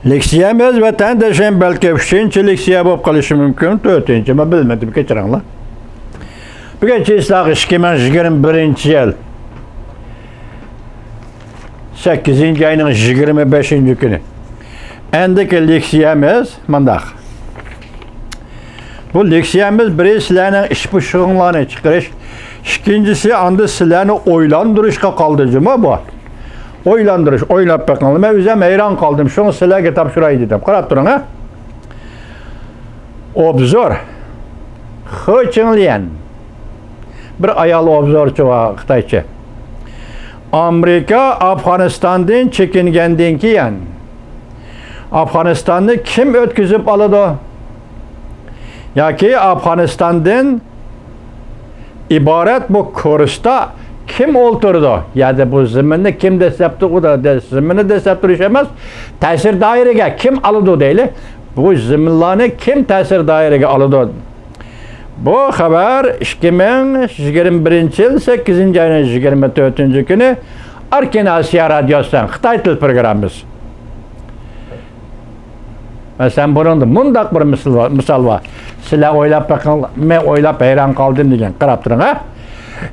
Leksiyamiz vatandaşım belki 3-chi leksiya bo'lib qolishi mumkin, 4-chi, men bilmadim, kechiringlar. Bugungi isloq 2021-yil 8-oyning 25-kuni. Endiki leksiyamiz mundaq. Bu leksiyamiz birinchi sizlarning ish pishig'inglarni chiqarish, ikkinchisi anda sizlarni o'ylantirishga qoldi juma bu. O'ylantirish, o'ylab baqinglar. Men o'zim hayron qoldim. Shuni sizlarga topshiray dedim. Qarab turing, ha? Obzor. Xo'chinlian. Bir ayol obzorchi va Xitoycha. Amerika Afg'onistondan chekingandan keyin Afg'onistonni kim o'tkazib oladi? Yoki Afg'onistondan iborat bu kursda kim o'ltirdi? Yani bu ziminni kim desapti, o da ziminni desap turish emas, ta'sir doiraga kim oladi deyli. Bu ziminlarni kim ta'sir doiraga oladi? Bu xabar 2021-yil 8-oyning 24-kuni Erkin Osiyo radiosidan Xitoy til programmamiz. Sen bunun mundaq bir misal var. Sizlar o'ylab baqinglar, men o'ylab hayron qoldim degan. Qarab turing, ha?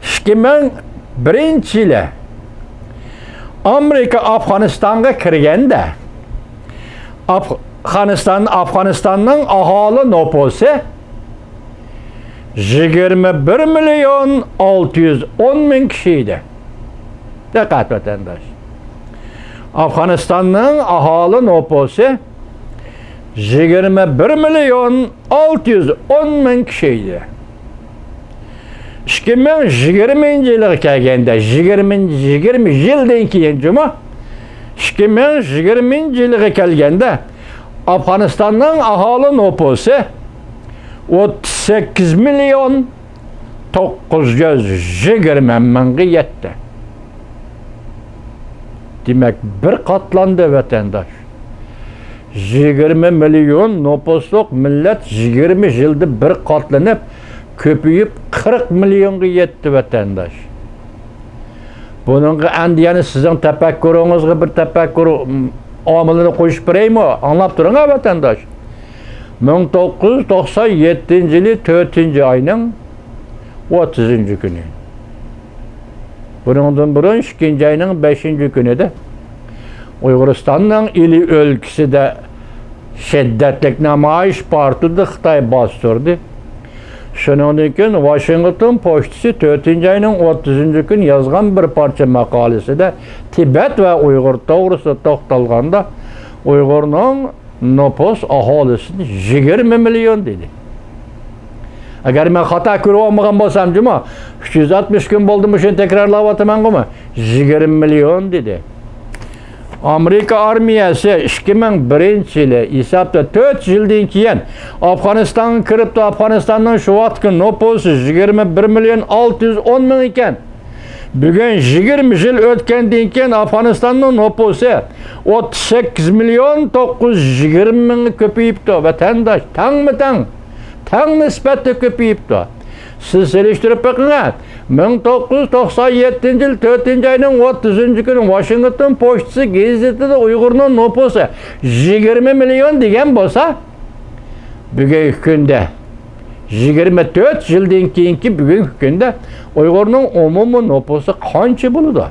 2001-yili Amerika Afg'onistonga kirganda Afg'onistonning aholi nufusi 21.610.000 kishi edi. Diqqat vatandosh. Afg'onistonning aholi nufusi 21.610.000 kishi edi. 2020-yilga kelganda 20 yildan keyin juma 2020-yilga kelganda Afg'onistonning aholi nufusi 38.920.000 yetdi. Demak, bir qatlandi vatandosh. 20 milyon nüfusluk millet 20 yılda bir katlanıp köpüyüp 40 milyonga yetti vatandaş. Bunun yani sizin tefekkürünüzde bir tefekkür amilini koyup bireyim o? Anlap durun ha vatandaş. 1997 yılı 4. ayının 30. günü. Bunun burun 2. ayının 5. günü de Uyguristan'ın ili ülkesi de şiddetlik namayış partide Xitoy bastırdı. Şunun için Washington Postası 4. ayının 30. gün yazgan bir parça makalesi de Tibet ve Uygur doğrusu toxtalganda Uygur'un nüfus aholisini 20 milyon dedi. Eğer ben hata görüp olmagan bolsam cuma 360 gün oldu mu şunu tekrarlap ataman mı? 20 milyon dedi. Amerika armiyası 2001-yili hesapta 4 yıldan keyin Afg'onistonga kiribdi. Afg'onistonning shu vaqtgi nufusi 21.610.000 ekan. Bugun 20 yil o'tgandan keyin Afg'onistonning nufusi 38.920.000 ko'payibdi. Vatandosh, tangmi-tang, tang nisbatda ko'payibdi. Siz selishtirib baqinglar. 1997 yıl 4. ayının 30. günü Washington Postası gazetede Uygur'un nüfusu 20 milyon degan bolsa, bugün günde 24 yıldan keyinki bugün günde Uygur'un umumiy nüfusu qancha bo'ladi?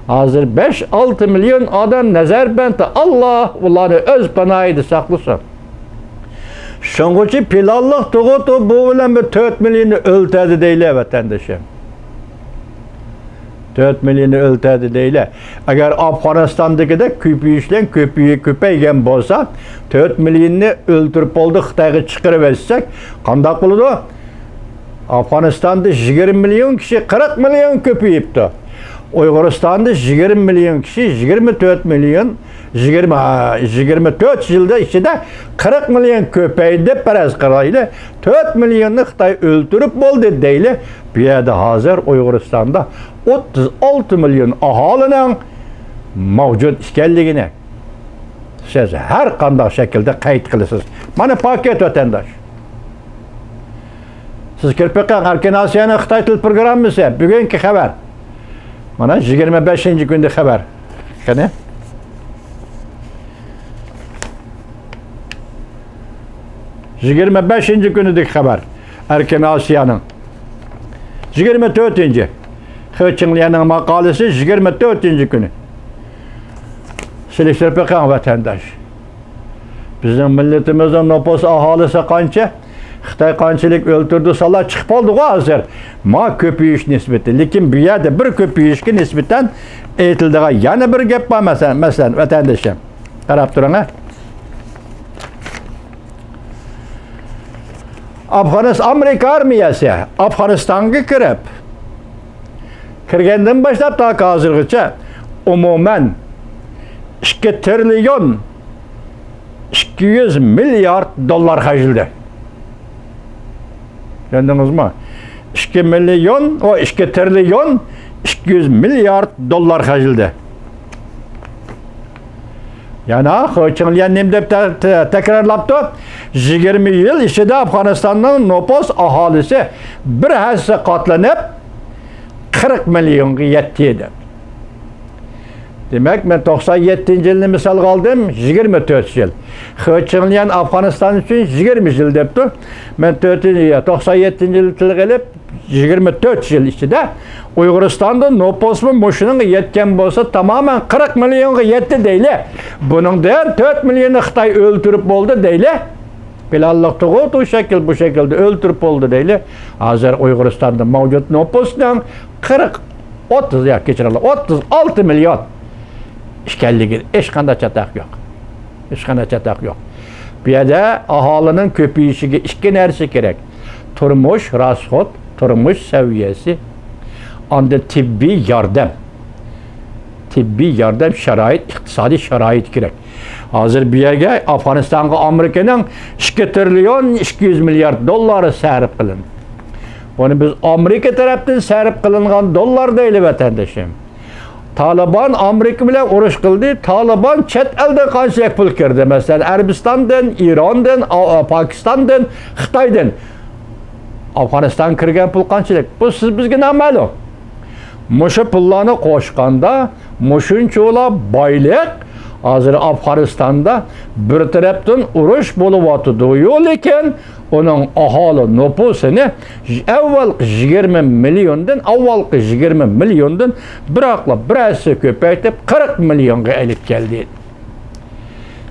Hozir 5-6 milyon adam Nazarbandda. Allah ularni o'z panohida saqlasin. Şunguçi planlıq tuğutu bu bilen bir 4 milyonu öltedi deyle vatandaşım. 4 milyonu öltedi deyle. Eğer Afganistan'daki de köpüyüşlen köpeygen bolsa 4 milyonu öldürüp oldu Xitayga çıkarıversek qandaq buludu? Afganistan'da 20 milyon kişi 40 milyon köpüyüptü. Uyguristan'da 20 milyon kişi 24 milyon 24 yılda içinde 40 milyon köpeydi paraz qaraylı 4 milyonu Xitoy öldürüp oldu deyli. Bu yerda hazır Uyguristan'da 36 milyon aholinin mavjud ekanligini siz har qanday şekilde qayd qilasiz. Mana paket vatandaş. Siz kirib baqing Erkin Osiyoning Xitoy til programmasi bugungi xabar. Mana 25. günde xabar. Qani? 25. günüdeki haber. Erken Asya'nın. 24. Höçinliyanın makalesi 24. günü. Siliştirip bakan vatandaş. Bizim milletimizin nüfus ahalisi kança? Xitay kançılık öldürdü sala çıkıp oldu hazır. Ma köpüyüş nisbeti. Lekin bu yerde bir köpüyüşke nisbeten eğitildiği yana bir gap var mesela vatandaşım. Qarab turun ha. Amerika armiyasi Afganistan'a kirgandan boshlab ta hozirgacha umuman 2 trilyon 200 milyard dollar harcıldı. Gördünüz mü? 2 milyon, o 2 trilyon 200 milyard dollar harcıldı. Yani Höçinliyan nem deb tekrarlaptı. 20 yıl içinde Afganistan'ın nüfus ahalisi bir hassa katlanıp 40 milyonga yetdi. Demek ben 97 yılını misal aldım, 24 yıl. Höçinliyan Afganistan için 20 yıl depti. Ben 97 yıl gelip 24 yıl içinde Uyguristan'da nüfusu muşunun yetken bolsa tamamen 40 milyonga yetti deyle. Bunun da 4 milyonu Xitay öldürüp oldu deyle. Bilallıqtı bu şekilde öldürüp oldu deyle. Hazır Uyguristan'da mevcut nüfusunun 36 milyon işgalliği. Hiç kanda çatak yok. Bir de ahalının köpüyüşüge iki nersi gerek. Turmuş, rasxot, turmuş seviyesi, anda tibbi yardım şarait, iktisadi şarait gerek. Hazır bir yere Afganistan'a Amerika'nın 2 trilyon 200 milyar doları sərf kılın. Bunu biz Amerika tarafından sərf kılıngan dolar değil vatandaşım. Taliban Amerika ile uruş kıldı. Taliban çet elden kançılık pul kirdi. Mesela Arabistan'dan, İran'dan, Pakistan'dan, Xitay'dan. Afganistan kirgen pul kançılık. Bu siz bizge namalum. Muşu pullarını koşkanda, muşun çoğula baylık, hazır Afganistan'da bir taraftan uruş buluvatıdı. Yokken onun ahali nüfusunu evvelki 20 milyondan birası köpeytip 40 milyonga elip geldi.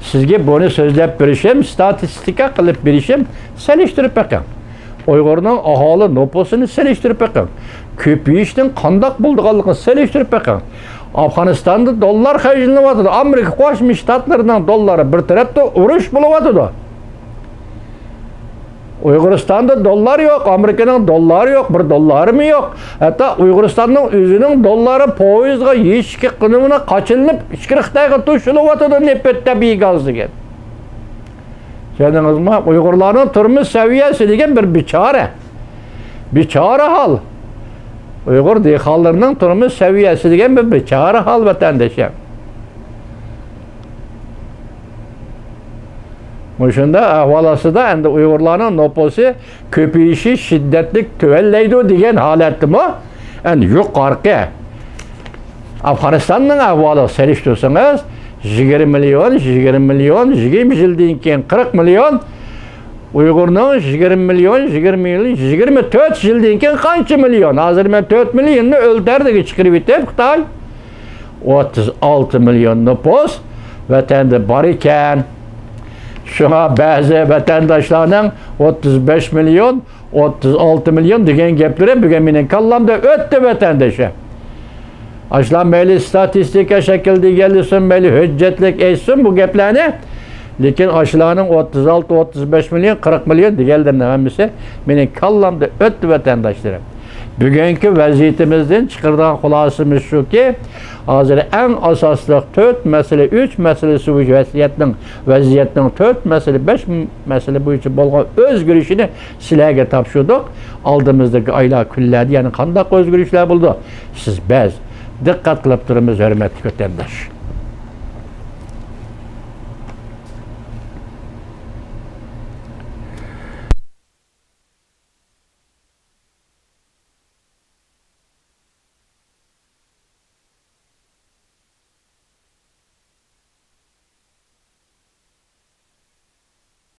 Sizge bunu sözlep birişim, statistika kılıp birişim, seliştirip bakın. Uygur'un ahali nüfusunu seliştirip bakın. Köpüyüşten kandak bulduğalıqını seliştirip bakın. Afganistan'da dolar harcılamadı. Amerika Koşmuş Ştatlarından doları bir tarafta uruş buluvatıdı. Uyguristan'da dolar yok, Amerika'nın doları yok, bir doları mı yok? Hatta Uyguristan'ın özünün doları poizga yeşki kınımına kaçınıp Xitayga tuşuluvatıdı nepet tabii gazı gen. Söylediğiniz mi? Uygurların turmuş seviyesi degen bir biçare hal. Uygur dehallarının turmuş seviyesi degen bir biçare hal vatandaşım. Muşunda ahvalası da endi Uygurların nüfusu köpüyüşü şiddetlik tüvelleydi degen haletdi mi? Endi yukarıki Afganistan'ın ahvalı seliştirsanız 20 milyon, 20 yıldan keyin 40 milyon, Uygur'un 20 milyon, 24 yıldan keyin kança milyon? Hazır ben 4 milyonunu öldürdük çıkırıp etip Xitay. 36 milyon nüfus vatanda bar ekan. Şuna bazı vatandaşlarının 35 milyon, 36 milyon degen gapları bugün menin kallamda öttü vatandaşa. Aşlan meyli statistika şekilde gelirsin, meyli hüccetlik etsin bu gaplarını. Lekin aşılarının 36-35 milyon, 40 milyon digellerine hemisi menin kallamda öttü vatandaşlarım. Bugünkü vaziyetimizden çıkırdığın xulasımız şu ki, hazır en asaslı 4 mesele, 3 meselesi bu vaziyetinin 4 mesele, 5 mesele bu için bolğan özgürüşünü sizlerge tapşırdık. Aldığımızdaki aylar küllerdi, yani kandak özgürüşler buldu. Siz dikkat kılıp durumuz hürmetli vatandaş.